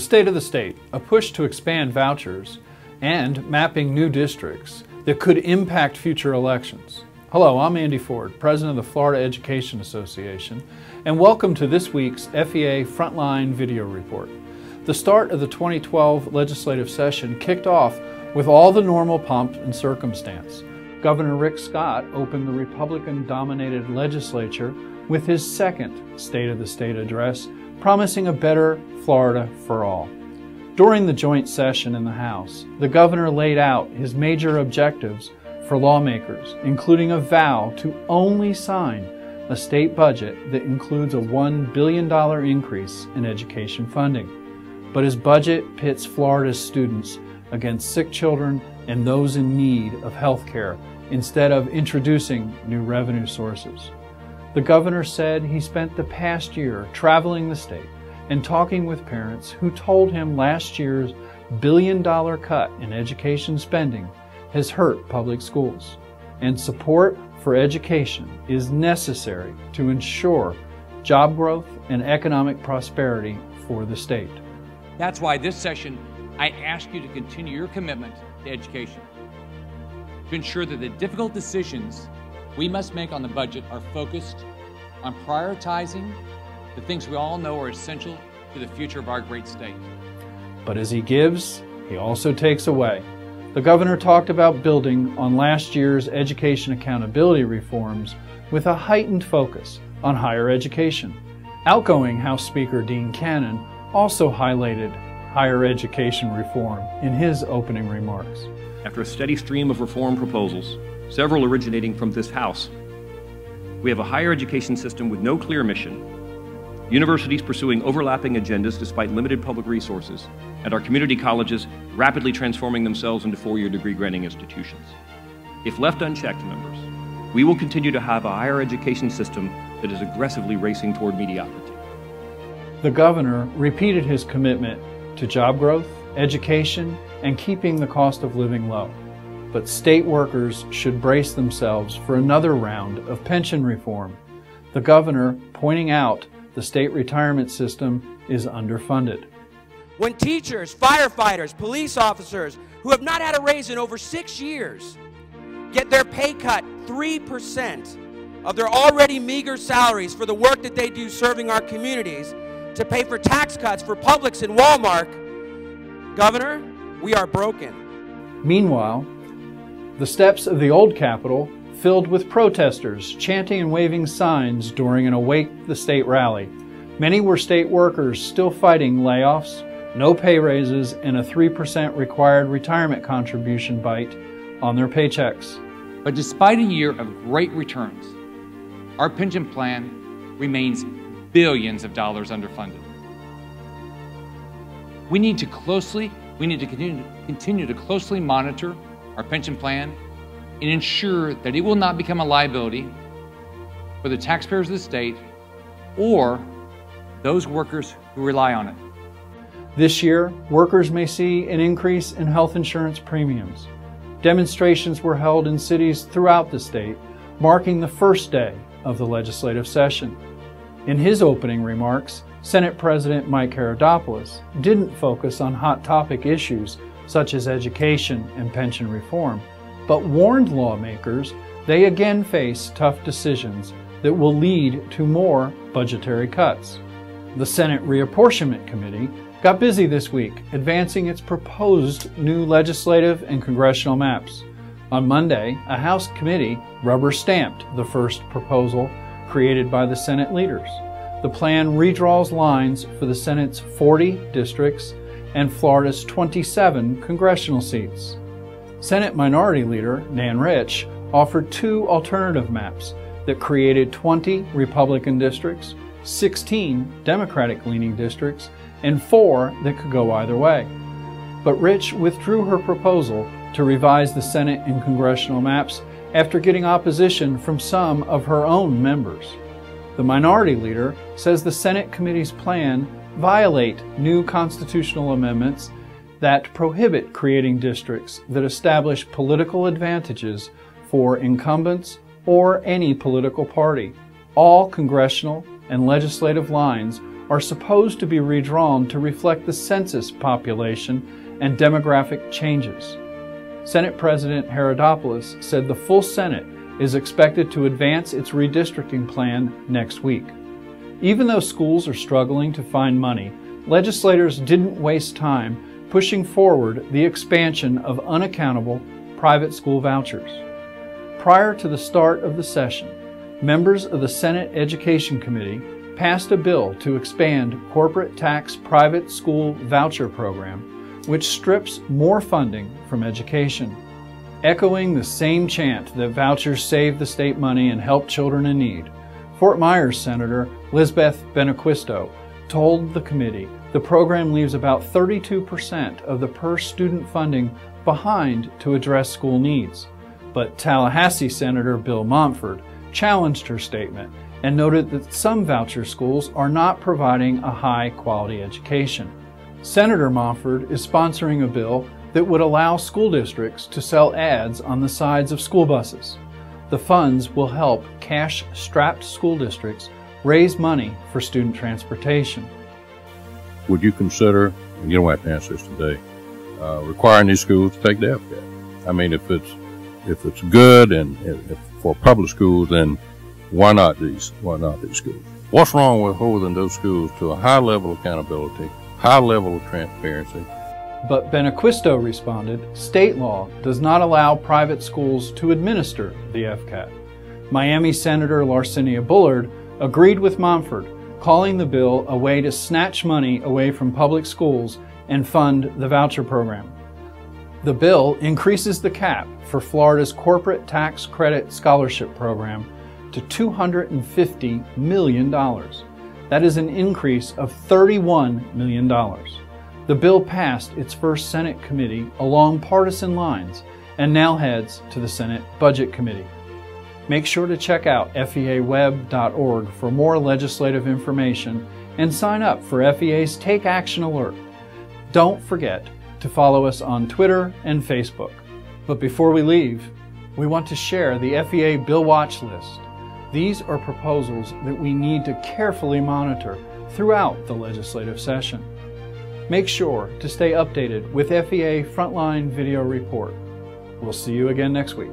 State of the State, a push to expand vouchers and mapping new districts that could impact future elections. Hello, I'm Andy Ford, President of the Florida Education Association, and welcome to this week's FEA Frontline video report. The start of the 2012 legislative session kicked off with all the normal pomp and circumstance. Governor Rick Scott opened the Republican-dominated legislature with his second State of the State address, promising a better Florida for all. During the joint session in the House, the governor laid out his major objectives for lawmakers, including a vow to only sign a state budget that includes a $1 billion increase in education funding. But his budget pits Florida's students against sick children and those in need of health care instead of introducing new revenue sources. The governor said he spent the past year traveling the state and talking with parents who told him last year's $1 billion cut in education spending has hurt public schools, and support for education is necessary to ensure job growth and economic prosperity for the state. That's why this session, I ask you to continue your commitment to education, to ensure that the difficult decisions we must make on the budget are focused on prioritizing the things we all know are essential to the future of our great state. But as he gives, he also takes away. The governor talked about building on last year's education accountability reforms with a heightened focus on higher education. Outgoing House Speaker Dean Cannon also highlighted higher education reform in his opening remarks. After a steady stream of reform proposals, several originating from this House, we have a higher education system with no clear mission, universities pursuing overlapping agendas despite limited public resources, and our community colleges rapidly transforming themselves into four-year degree-granting institutions. If left unchecked, members, we will continue to have a higher education system that is aggressively racing toward mediocrity. The governor repeated his commitment to job growth, education, and keeping the cost of living low. But state workers should brace themselves for another round of pension reform. The governor pointing out the state retirement system is underfunded. When teachers, firefighters, police officers who have not had a raise in over 6 years get their pay cut 3% of their already meager salaries for the work that they do serving our communities to pay for tax cuts for Publix and Walmart, Governor, we are broken. Meanwhile, the steps of the old Capitol filled with protesters chanting and waving signs during an Awake the State rally. Many were state workers still fighting layoffs, no pay raises, and a 3% required retirement contribution bite on their paychecks. But despite a year of great returns, our pension plan remains billions of dollars underfunded. We need to continue to closely monitor our pension plan and ensure that it will not become a liability for the taxpayers of the state or those workers who rely on it. This year, workers may see an increase in health insurance premiums. Demonstrations were held in cities throughout the state, marking the first day of the legislative session. In his opening remarks, Senate President Mike Herodopoulos didn't focus on hot topic issues such as education and pension reform, but warned lawmakers they again face tough decisions that will lead to more budgetary cuts. The Senate Reapportionment Committee got busy this week advancing its proposed new legislative and congressional maps. On Monday, a House committee rubber-stamped the first proposal created by the Senate leaders. The plan redraws lines for the Senate's 40 districts and Florida's 27 congressional seats. Senate Minority Leader Nan Rich offered two alternative maps that created 20 Republican districts, 16 Democratic-leaning districts, and 4 that could go either way. But Rich withdrew her proposal to revise the Senate and congressional maps after getting opposition from some of her own members. The Minority Leader says the Senate committee's plan violate new constitutional amendments that prohibit creating districts that establish political advantages for incumbents or any political party. All congressional and legislative lines are supposed to be redrawn to reflect the census population and demographic changes. Senate President Herodopoulos said the full Senate is expected to advance its redistricting plan next week. Even though schools are struggling to find money, legislators didn't waste time pushing forward the expansion of unaccountable private school vouchers. Prior to the start of the session, members of the Senate Education Committee passed a bill to expand corporate tax private school voucher program, which strips more funding from education. Echoing the same chant that vouchers save the state money and help children in need, Fort Myers Senator Lizbeth Benaquisto told the committee the program leaves about 32% of the per-student funding behind to address school needs. But Tallahassee Senator Bill Montford challenged her statement and noted that some voucher schools are not providing a high-quality education. Senator Montford is sponsoring a bill that would allow school districts to sell ads on the sides of school buses. The funds will help cash-strapped school districts raise money for student transportation. Would you consider, and you don't have to answer this today, requiring these schools to take the FCAT? I mean, if it's good and if for public schools, then why not these schools? What's wrong with holding those schools to a high level of accountability, high level of transparency? But Benaquisto responded, state law does not allow private schools to administer the FCAT. Miami Senator Larcinia Bullard agreed with Montford, calling the bill a way to snatch money away from public schools and fund the voucher program. The bill increases the cap for Florida's corporate tax credit scholarship program to $250 million. That is an increase of $31 million. The bill passed its first Senate committee along partisan lines and now heads to the Senate Budget Committee. Make sure to check out feaweb.org for more legislative information and sign up for FEA's Take Action Alert. Don't forget to follow us on Twitter and Facebook. But before we leave, we want to share the FEA Bill Watch List. These are proposals that we need to carefully monitor throughout the legislative session. Make sure to stay updated with FEA Frontline Video Report. We'll see you again next week.